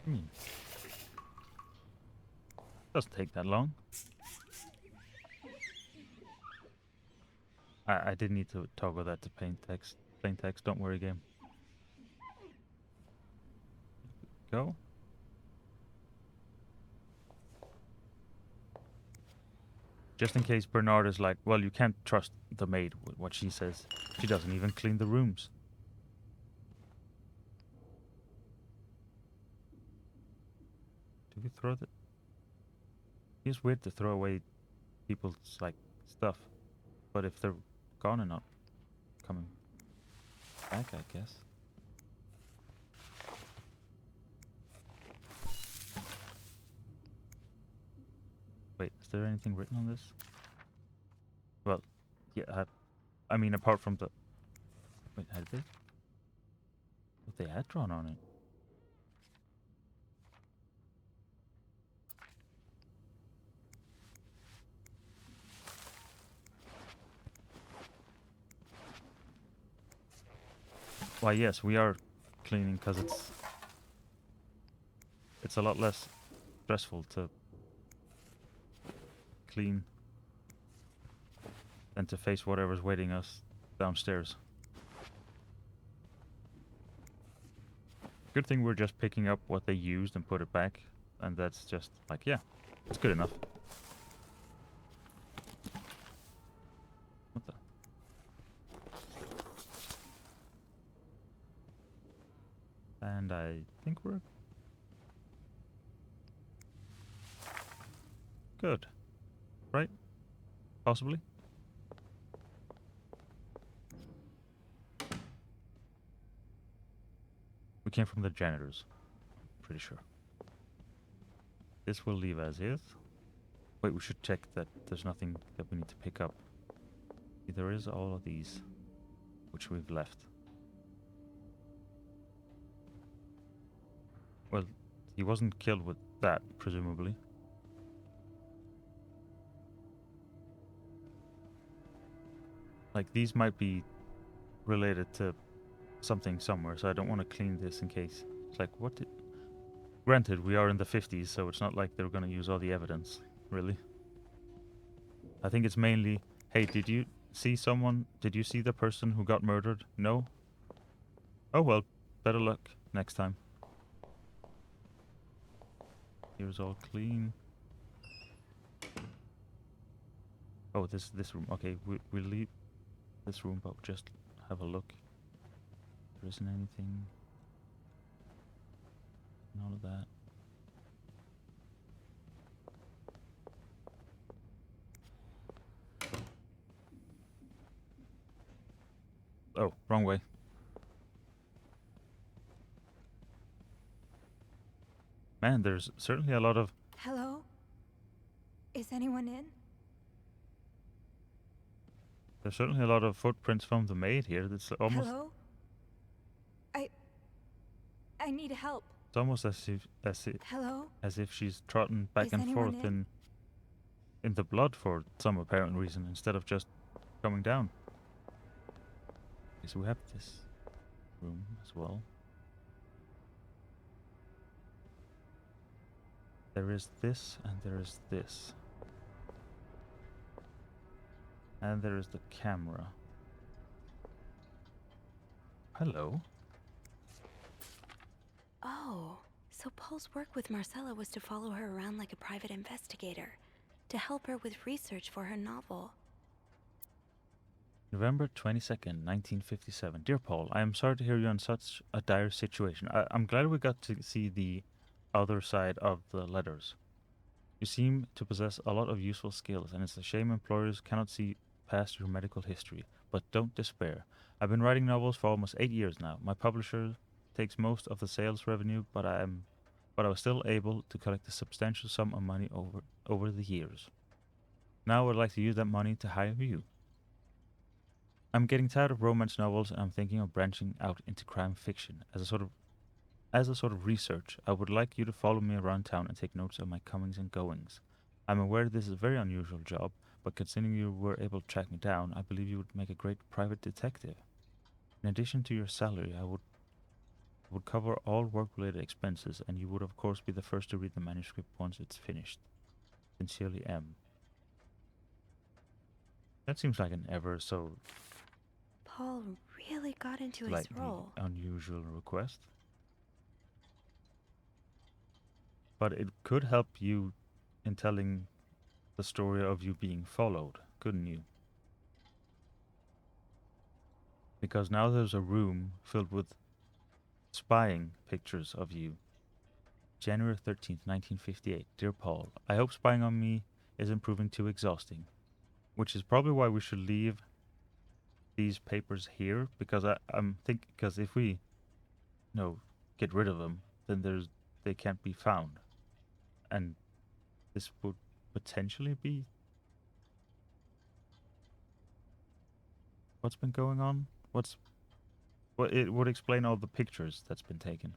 Hmm. Doesn't take that long. I did need to toggle that to plain text. Don't worry, game. Go. Just in case Bernard is like, well, you can't trust the maid with what she says. She doesn't even clean the rooms. Do we throw the... It's weird to throw away people's, like, stuff. But if they're gone and not coming back, I guess. Wait, is there anything written on this? Well, yeah, I mean, apart from the... Wait, had they? What they had drawn on it? Why, yes, we are cleaning because it's a lot less stressful to clean than to face whatever's waiting us downstairs. Good thing we're just picking up what they used and put it back, and that's just like, yeah, it's good enough. What the? And I think we're good, right? Possibly? We came from the janitors, pretty sure. This will leave as is. Wait, we should check that there's nothing that we need to pick up. There is all of these, which we've left. Well, he wasn't killed with that, presumably. Like, these might be related to something somewhere, so I don't want to clean this in case. It's like, what did... Granted, we are in the 50s, so it's not like they're going to use all the evidence, really. I think it's mainly, hey, did you see someone? Did you see the person who got murdered? No? Oh well, better luck next time. Here's all clean. Oh, this room. Okay, we'll leave this room, but just have a look. There isn't anything. None of that. Oh, wrong way. Man, there's certainly a lot of... Hello? Is anyone in? There's certainly a lot of footprints from the maid here. That's almost... Hello? I need help. It's almost Hello? as if she's trotting back Is and anyone forth in the blood for some apparent reason instead of just coming down. Okay, so we have this room as well. There is this and there is this. And there is the camera. Hello. Oh, so Paul's work with Marcella was to follow her around like a private investigator, to help her with research for her novel. November 22nd, 1957. Dear Paul, I am sorry to hear you in such a dire situation. I'm glad we got to see the other side of the letters. You seem to possess a lot of useful skills, and it's a shame employers cannot see past your medical history. But don't despair. I've been writing novels for almost 8 years now. My publisher takes most of the sales revenue, but I was still able to collect a substantial sum of money over the years. Now I'd like to use that money to hire you. I'm getting tired of romance novels, and I'm thinking of branching out into crime fiction as a sort of research. I would like you to follow me around town and take notes of my comings and goings. I'm aware this is a very unusual job, but considering you were able to track me down, I believe you would make a great private detective. In addition to your salary, I would It would cover all work-related expenses, and you would of course be the first to read the manuscript once it's finished. Sincerely, M. That seems like an ever so Paul really got into his slightly role. unusual request. But it could help you in telling the story of you being followed, couldn't you? Because now there's a room filled with spying pictures of you. January 13th, 1958. Dear Paul, I hope spying on me isn't proving too exhausting. Which is probably why we should leave these papers here, because I'm thinking, because if we, get rid of them, then they can't be found. And this would potentially be what's been going on. It would explain all the pictures that's been taken.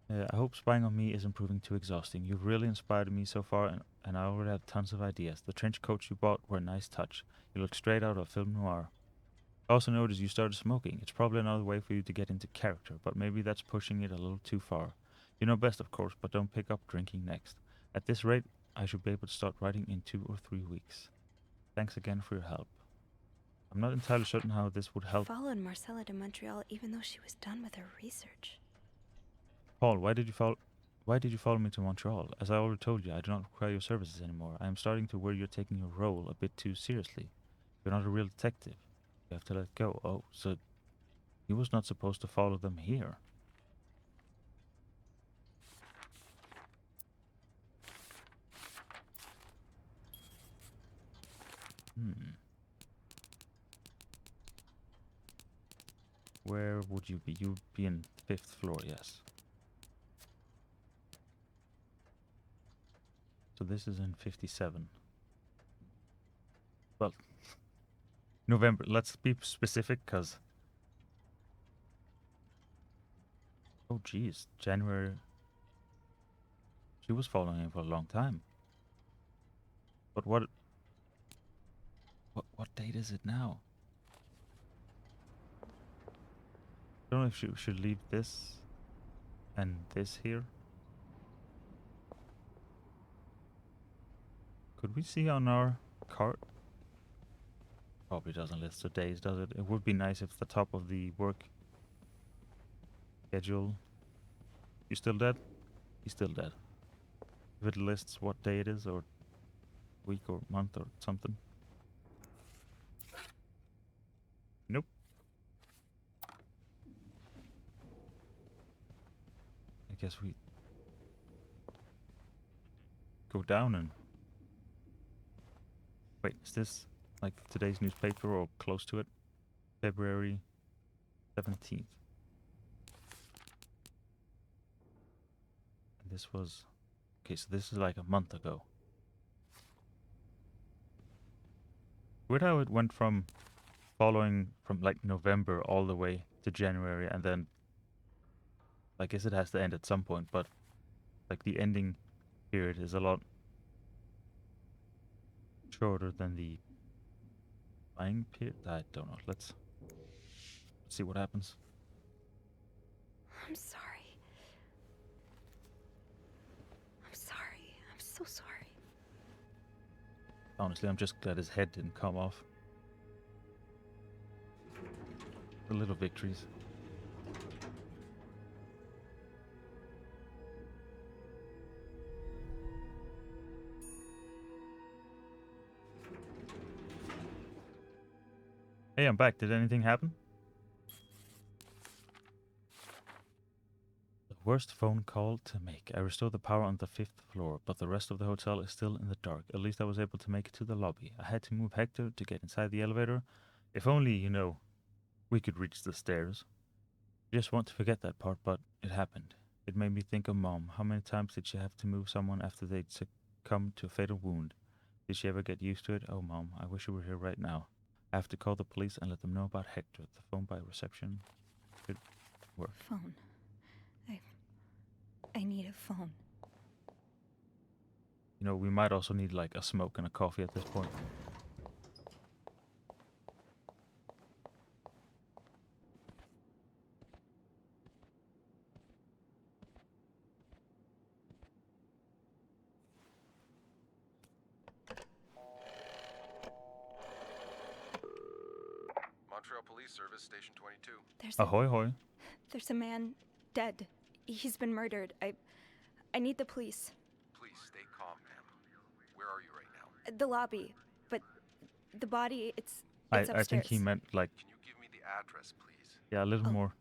I hope spying on me isn't proving too exhausting. You've really inspired me so far, and I already have tons of ideas. The trench coats you bought were a nice touch. You look straight out of film noir. I also noticed you started smoking. It's probably another way for you to get into character, but maybe that's pushing it a little too far. You know best, of course, but don't pick up drinking next. At this rate, I should be able to start writing in 2 or 3 weeks. Thanks again for your help. I'm not entirely certain how this would help. Followed Marcella to Montreal even though she was done with her research. Paul, why did you follow me to Montreal? As I already told you, I do not require your services anymore. I am starting to worry you're taking your role a bit too seriously. You're not a real detective. You have to let go. Oh, so he was not supposed to follow them here. Where would you be? You'd be in 5th floor, yes. So this is in 57. Well, November. Let's be specific, because... Oh, geez. January... She was following him for a long time. But what date is it now? I don't know if she should leave this and this here. Could we see on our card? Probably doesn't list the days, does it? It would be nice if the top of the work schedule... You still dead? He's still dead. If it lists what day it is, or week or month or something. Nope. I guess we go down and... Wait, is this like today's newspaper or close to it? February 17th. And this was... Okay, so this is like a month ago. Weird how it went from following from like November all the way to January, and then I guess it has to end at some point, but like the ending period is a lot shorter than the buying period. I don't know. Let's see what happens. I'm sorry. I'm sorry. I'm so sorry. Honestly, I'm just glad his head didn't come off. The little victories. Hey, I'm back. Did anything happen? The worst phone call to make. I restored the power on the 5th floor, but the rest of the hotel is still in the dark. At least I was able to make it to the lobby. I had to move Hector to get inside the elevator. If only, we could reach the stairs. I just want to forget that part, but it happened. It made me think of Mom. How many times did she have to move someone after they'd succumbed to a fatal wound? Did she ever get used to it? Oh, Mom, I wish you were here right now. I have to call the police and let them know about Hector. The phone by reception should work. Phone. I need a phone. We might also need like a smoke and a coffee at this point. Montreal Police Service, Station 22. Ahoy, hoy. There's a man dead. He's been murdered. I need the police. Please stay calm, ma'am. Where are you right now? The lobby, but the body, it's I upstairs. think he meant like, Can you give me the address, please? yeah, a little more.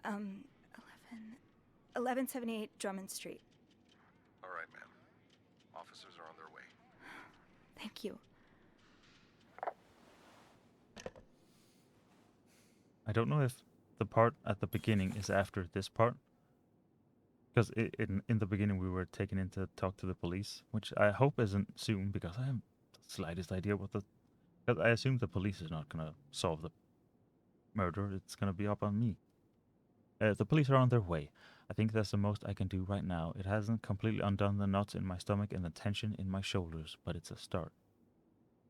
1178 Drummond Street. All right, ma'am. Officers are on their way. Thank you. I don't know if the part at the beginning is after this part. Because in the beginning we were taken in to talk to the police, which I hope isn't soon, because I haven't the slightest idea what the... Because I assume the police is not going to solve the murder. It's going to be up on me. The police are on their way. I think that's the most I can do right now. It hasn't completely undone the knots in my stomach and the tension in my shoulders, but it's a start.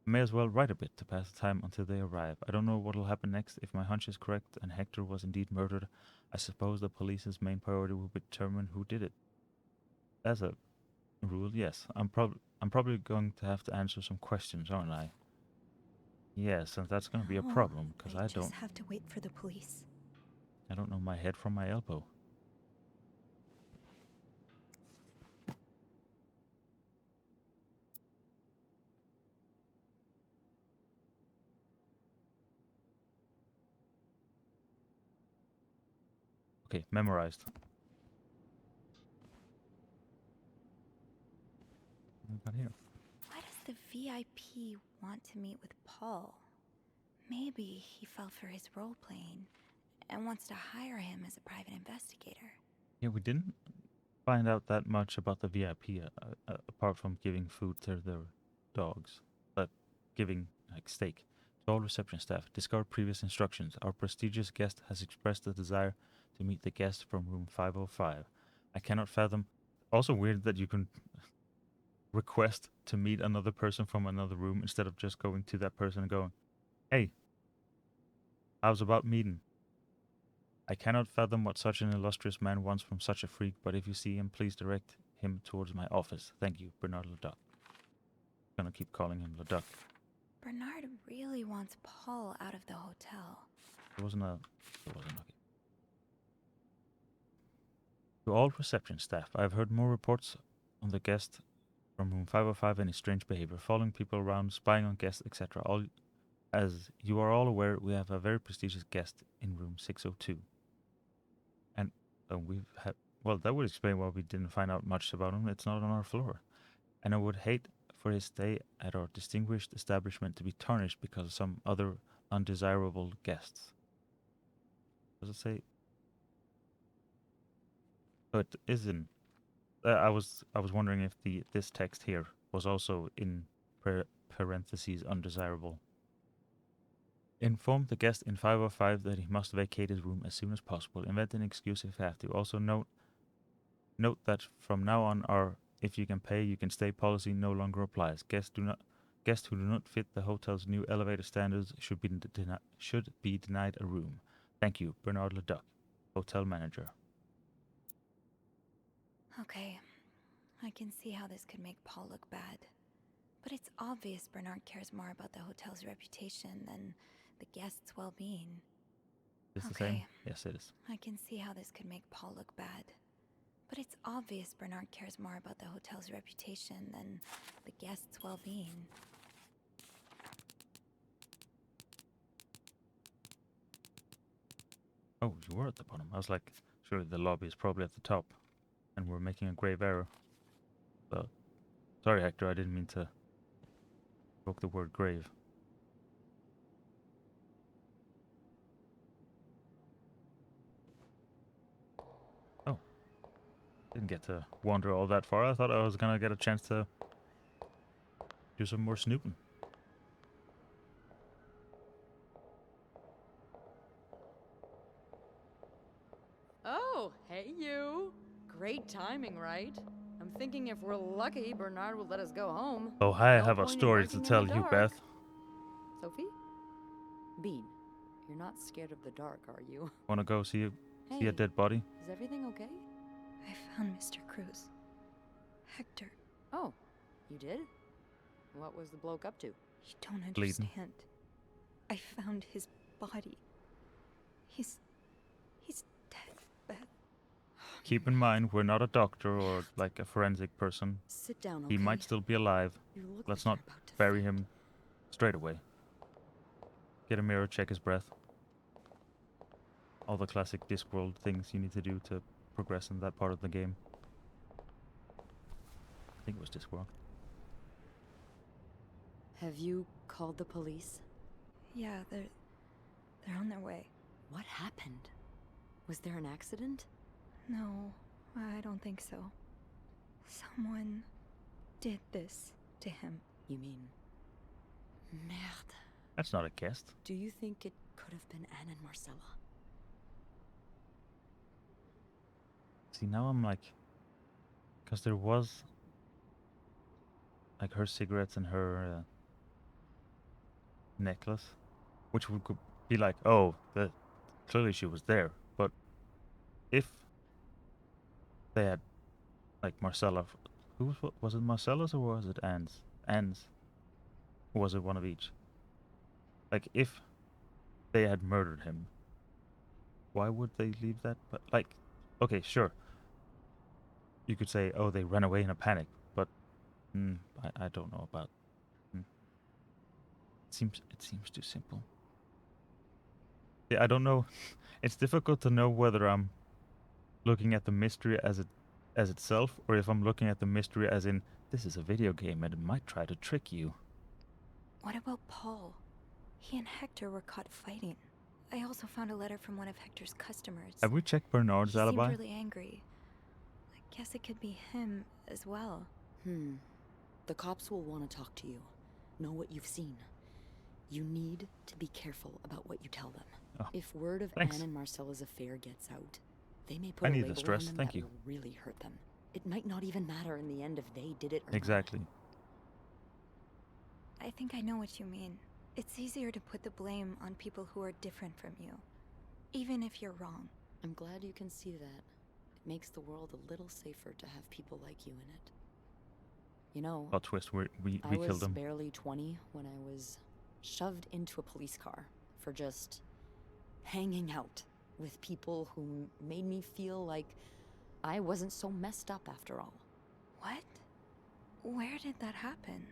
I may as well write a bit to pass the time until they arrive. I don't know what'll happen next. If my hunch is correct and Hector was indeed murdered, I suppose the police's main priority will be to determine who did it. That's a rule, yes. I'm probably going to have to answer some questions, aren't I? Yes, and that's going to be a problem, because I just have to wait for the police. I don't know my head from my elbow. Okay, memorized. What we got here? Why does the VIP want to meet with Paul? Maybe he fell for his role-playing and wants to hire him as a private investigator. Yeah, we didn't find out that much about the VIP, apart from giving food to their dogs, but giving like steak. To all reception staff, discard previous instructions. Our prestigious guest has expressed a desire to meet the guest from room 505. I cannot fathom. Also weird that you can request to meet another person from another room instead of just going to that person and going, "Hey, how's about meeting?" I cannot fathom what such an illustrious man wants from such a freak, but if you see him, please direct him towards my office. Thank you, Bernard Leduc. I'm gonna keep calling him Leduc. Bernard really wants Paul out of the hotel. It wasn't okay. To all reception staff, I have heard more reports on the guest from room 505 and his strange behavior, following people around, spying on guests, etc. As you are all aware, we have a very prestigious guest in room 602. And we've had... Well, that would explain why we didn't find out much about him. It's not on our floor. And I would hate for his stay at our distinguished establishment to be tarnished because of some other undesirable guests. Does it say? Oh, it isn't. I was wondering if this text here was also in parentheses undesirable. Inform the guest in 505 that he must vacate his room as soon as possible. Invent an excuse if you have to. Also note that from now on our "if you can pay, you can stay" policy no longer applies. Guests who do not fit the hotel's new elevator standards should be denied a room. Thank you, Bernard Leduc, hotel manager. Okay, I can see how this could make Paul look bad. But it's obvious Bernard cares more about the hotel's reputation than the guests' well-being. Is this the same? Yes, it is. I can see how this could make Paul look bad. But it's obvious Bernard cares more about the hotel's reputation than the guests' well-being. Oh, you were at the bottom. I was like, surely the lobby is probably at the top. And we're making a grave error. So, sorry, Hector, I didn't mean to evoke the word grave. Oh. Didn't get to wander all that far. I thought I was gonna get a chance to do some more snooping. Oh, hey you. Great timing, right? I'm thinking if we're lucky, Bernard will let us go home. Oh, hi, I No have a point in story to working in tell the you, dark. Beth. Sophie? Bean, you're not scared of the dark, are you? Wanna go see Hey, a dead body? is everything okay? I found Mr. Cruz. Hector, Oh, you did? What was the bloke up to? you don't Bleeding. understand. I found his body. He's dead, Beth. Keep in mind, we're not a doctor or like a forensic person. Sit down, okay? He might still be alive. You look Let's like not you're about to bury faint. him straight away. Get a mirror, check his breath. All the classic Discworld things you need to do to progress in that part of the game. I think it was Discworld. Have you called the police? Yeah, they're on their way. What happened? Was there an accident? No, I don't think so. Someone did this to him. You mean... Merde. That's not a guest. Do you think it could have been Anne and Marcella? See, now I'm like... Because there was... Like her cigarettes and her necklace. Which would could be like, oh, clearly she was there. But if they had... Like Marcella... Was it Marcella's or was it Anne's? Anne's. Or was it one of each? Like, if they had murdered him, why would they leave that? But like, okay, sure. You could say, oh, they ran away in a panic, but I don't know about. It seems too simple. Yeah, I don't know. It's difficult to know whether I'm looking at the mystery as itself, or if I'm looking at the mystery as in this is a video game and it might try to trick you. What about Paul? He and Hector were caught fighting. I also found a letter from one of Hector's customers. Have we checked Bernard's He alibi? seemed really angry. I guess it could be him as well. The cops will want to talk to you. Know what you've seen. You need to be careful about what you tell them. Oh, If word of thanks. Anne and Marcella's affair gets out, they may put I a need the label stress, on them thank that you. will really hurt them. It might not even matter in the end if they did it or Exactly. I think I know what you mean. It's easier to put the blame on people who are different from you, even if you're wrong. not. I'm glad you can see that. It makes the world a little safer to have people like you in it. You know, Plot twist, we I was killed him. barely 20 when I was shoved into a police car for just hanging out with people who made me feel like I wasn't so messed up after all. What? Where did that happen?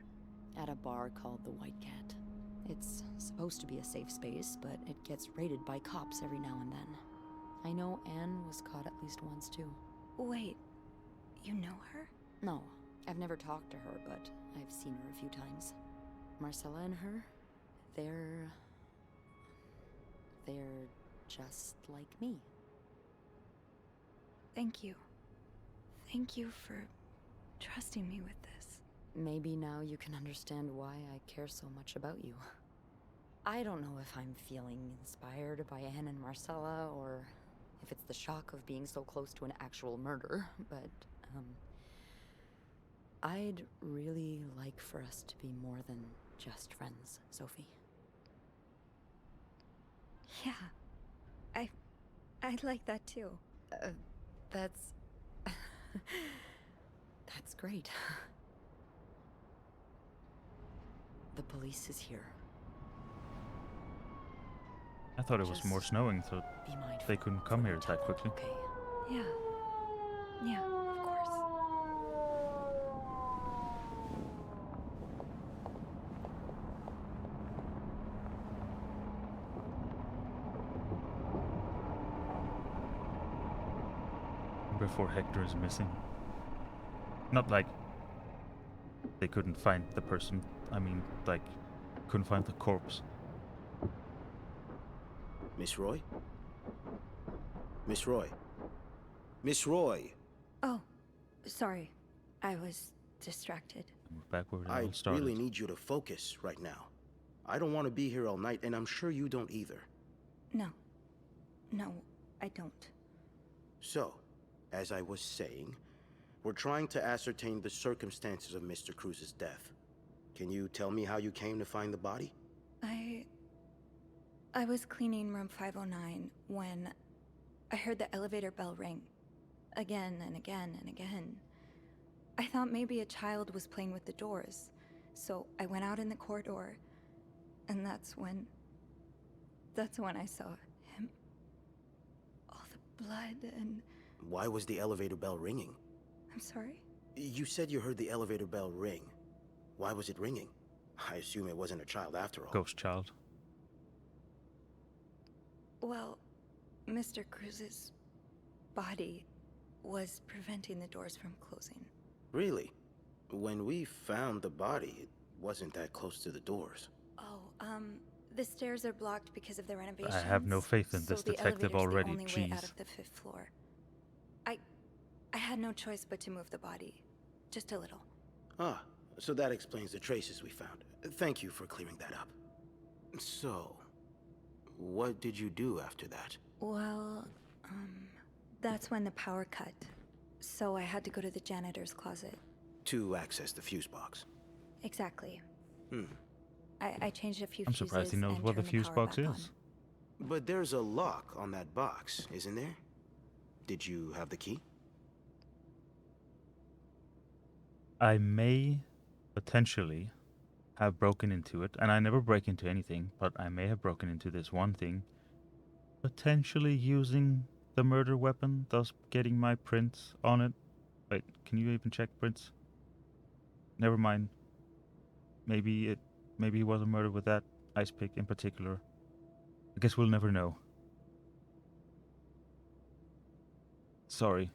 At a bar called the White Cat. It's supposed to be a safe space, but it gets raided by cops every now and then. I know Anne was caught at least once too. Wait, you know her? No, I've never talked to her, but I've seen her a few times. Marcella and her, they're just like me. Thank you. Thank you for trusting me with this. Maybe now you can understand why I care so much about you. I don't know if I'm feeling inspired by Anne and Marcella, or if it's the shock of being so close to an actual murder, but, I'd really like for us to be more than just friends, Sophie. Yeah, I'd like that too. That's... That's great. The police is here. I thought it was more Just snowing, so Be mindful. they couldn't come here that quickly. Okay. Yeah, of course. Before Hector is missing. Not like they couldn't find the person. I mean, like, couldn't find the corpse. Miss Roy? Miss Roy? Miss Roy! Oh, sorry. I was distracted. We're back where it I all started. really need you to focus right now. I don't want to be here all night, and I'm sure you don't either. No, I don't. So, as I was saying, we're trying to ascertain the circumstances of Mr. Cruz's death. Can you tell me how you came to find the body? I was cleaning room 509 when I heard the elevator bell ring. Again and again and again. I thought maybe a child was playing with the doors, so I went out in the corridor, and that's when I saw him. blood and... Why was the elevator bell ringing? I'm sorry? You said you heard the elevator bell ring. Why was it ringing? I assume it wasn't a child after all. Ghost child. Well, Mr. Cruz's body was preventing the doors from closing. Really? When we found the body, it wasn't that close to the doors. Oh, the stairs are blocked because of the renovations. I have no faith in so this the detective elevator's already. the only way out Jeez. of the 5th floor. I had no choice but to move the body. Just a little. Ah, so that explains the traces we found. Thank you for clearing that up. So, what did you do after that? Well, that's when the power cut. So I had to go to the janitor's closet. To access the fuse box. Exactly. Hmm. I changed a few I'm fuses surprised he knows and what the turned fuse power box back is. But there's a lock on that box, isn't there? Did you have the key? I may potentially have broken into it, and I never break into anything, but I may have broken into this one thing, potentially using the murder weapon, thus getting my prints on it. Wait, can you even check prints? Never mind. Maybe he wasn't murdered with that ice pick in particular. I guess we'll never know. Sorry.